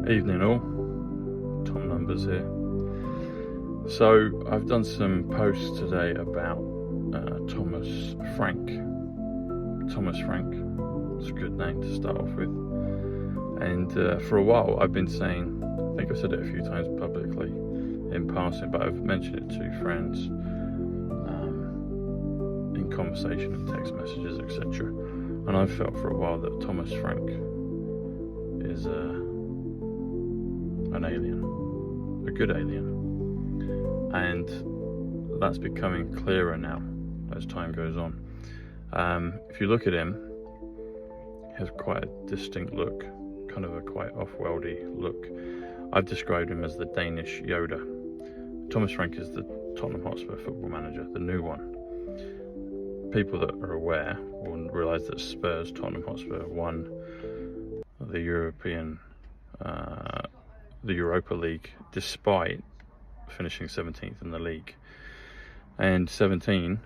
Evening all, Tom Numbers here. So I've done some posts today about Thomas Frank. Thomas Frank, it's a good name to start off with. And for a while I've been saying, I think I've said it a few times publicly in passing, but I've mentioned it to friends in conversation and text messages, etc. And I've felt for a while that Thomas Frank is an alien, a good alien, and that's becoming clearer now as time goes on. If you look at him, he has quite a distinct look, kind of a quite off-worldy look. I've described him as the Danish Yoda. Thomas Frank is the Tottenham Hotspur football manager, the new one. People that are aware will realise that Spurs, Tottenham Hotspur, won the Europa League despite finishing 17th in the league. And 17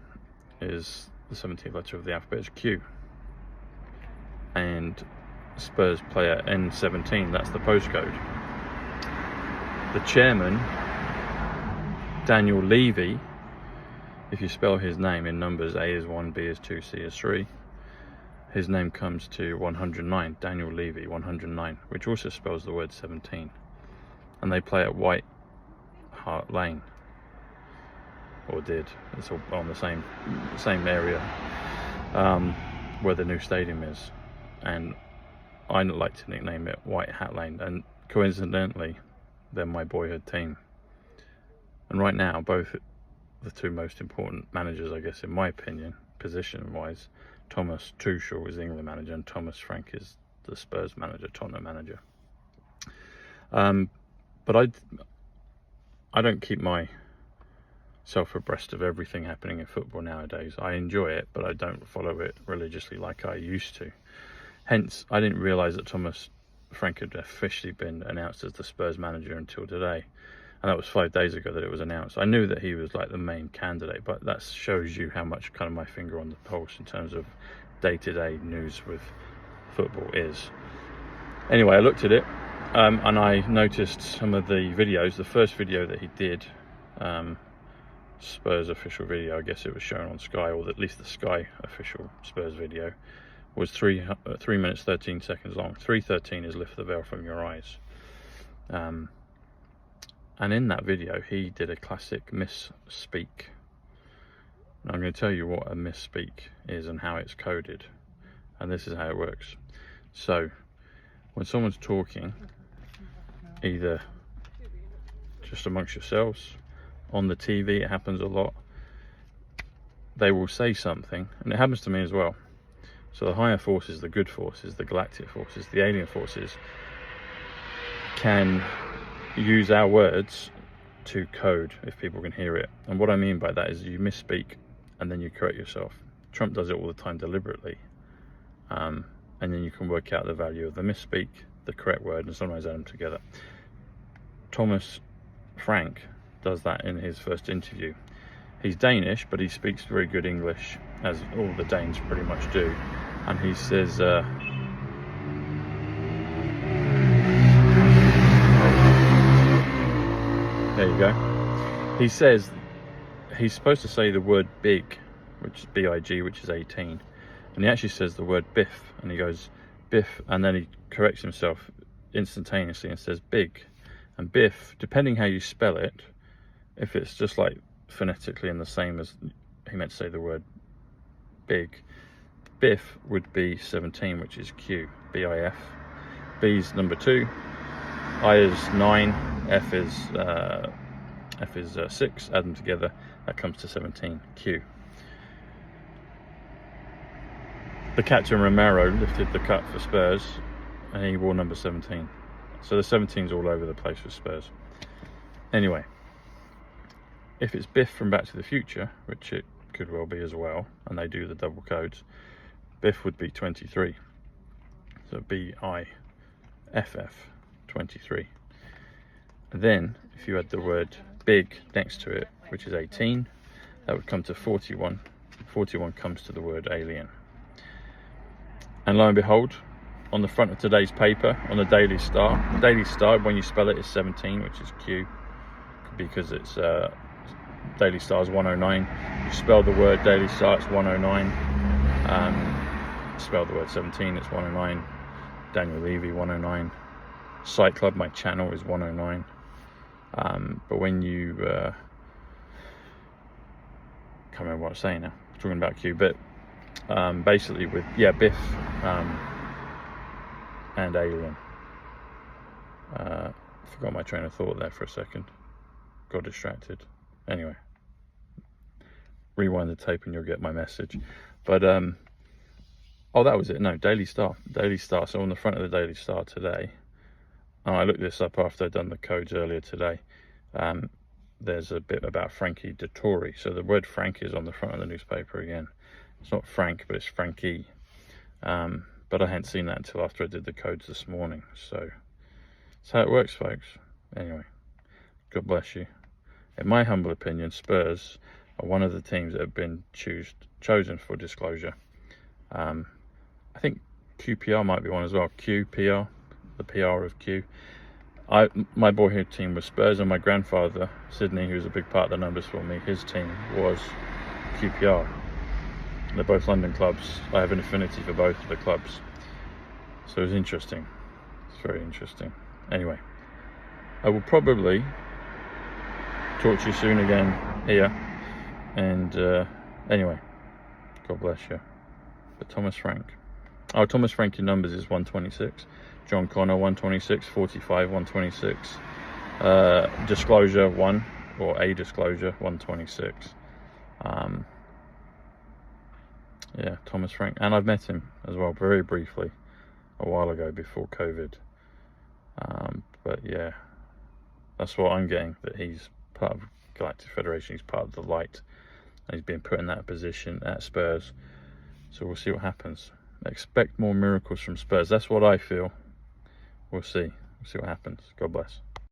is the 17th letter of the alphabet, is Q. And Spurs player N17, that's the postcode. The chairman, Daniel Levy, if you spell his name in numbers, A is 1, B is 2, C is 3, his name comes to 109, Daniel Levy, 109, which also spells the word 17. And they play at White Hart Lane, or did. It's all on the same area where the new stadium is. And I like to nickname it White Hat Lane, and coincidentally, they're my boyhood team. And right now, both the two most important managers, I guess, in my opinion, position-wise, Thomas Tuchel is the England manager, and Thomas Frank is the Spurs manager, Tottenham manager. But I don't keep myself abreast of everything happening in football nowadays. I enjoy it, but I don't follow it religiously like I used to. Hence, I didn't realise that Thomas Frank had officially been announced as the Spurs manager until today. And that was 5 days ago that it was announced. I knew that he was like the main candidate, but that shows you how much kind of my finger on the pulse in terms of day-to-day news with football is. Anyway, I looked at it. And I noticed some of the videos. The first video that he did, Spurs official video, I guess it was shown on Sky, or at least the Sky official Spurs video, was 3 minutes 13 seconds long. 3:13 is Lift the Veil from Your Eyes. And in that video, he did a classic misspeak. Now, I'm going to tell you what a misspeak is and how it's coded. And this is how it works. So, when someone's talking, either just amongst yourselves, on the TV, it happens a lot, they will say something, and it happens to me as well. So the higher forces, the good forces, the galactic forces, the alien forces, can use our words to code if people can hear it. And what I mean by that is you misspeak and then you correct yourself. Trump does it all the time deliberately. And then you can work out the value of the misspeak, the correct word, and sometimes add them together. Thomas Frank does that in his first interview. He's Danish, but he speaks very good English, as all the Danes pretty much do. And he says, there you go. He says he's supposed to say the word big, which is B-I-G, which is 18. And he actually says the word biff, and he goes biff, and then he corrects himself instantaneously and says big. And biff, depending how you spell it, if it's just like phonetically and the same as he meant to say the word big, biff would be 17, which is Q, B-I-F. B's number 2, I is 9, F is 6, add them together, that comes to 17, Q. The captain Romero lifted the cup for Spurs and he wore number 17. So the 17's all over the place for Spurs. Anyway, if it's Biff from Back to the Future, which it could well be as well, and they do the double codes, Biff would be 23. So B-I-F-F, 23. And then, if you add the word big next to it, which is 18, that would come to 41. 41 comes to the word alien. And lo and behold, on the front of today's paper, on the Daily Star. The Daily Star, when you spell it, is 17, which is Q, because it's Daily Star is 109. You spell the word Daily Star, it's 109. Spell the word 17, it's 109. Daniel Levy, 109. Site Club, my channel, is 109. But when you can't remember what I was saying now. I'm talking about Q, but basically with Biff and Alien. Forgot my train of thought there for a second. Got distracted. Anyway, rewind the tape and you'll get my message. But oh, that was it. No, Daily Star. Daily Star. So on the front of the Daily Star today, and I looked this up after I'd done the codes earlier today. There's a bit about Frankie Dettori. So the word Frank is on the front of the newspaper again. It's not Frank, but it's Frankie. But I hadn't seen that until after I did the codes this morning. So that's how it works, folks. Anyway, God bless you. In my humble opinion, Spurs are one of the teams that have been chosen for disclosure. I think QPR might be one as well. QPR, the PR of Q. My boyhood team was Spurs, and my grandfather, Sydney, who was a big part of the numbers for me, his team was QPR. They're both London clubs. I have an affinity for both of the clubs. So it's interesting. It's very interesting. Anyway, I will probably talk to you soon again here. And anyway, God bless you. But Thomas Frank. Oh, Thomas Frank in numbers is 126. John Connor 126, 45 126. Disclosure 1, or a disclosure 126. Yeah, Thomas Frank. And I've met him as well, very briefly, a while ago before COVID. But yeah, that's what I'm getting, that he's part of Galactic Federation, he's part of the light, and he's been put in that position at Spurs. So we'll see what happens. Expect more miracles from Spurs. That's what I feel. We'll see. We'll see what happens. God bless.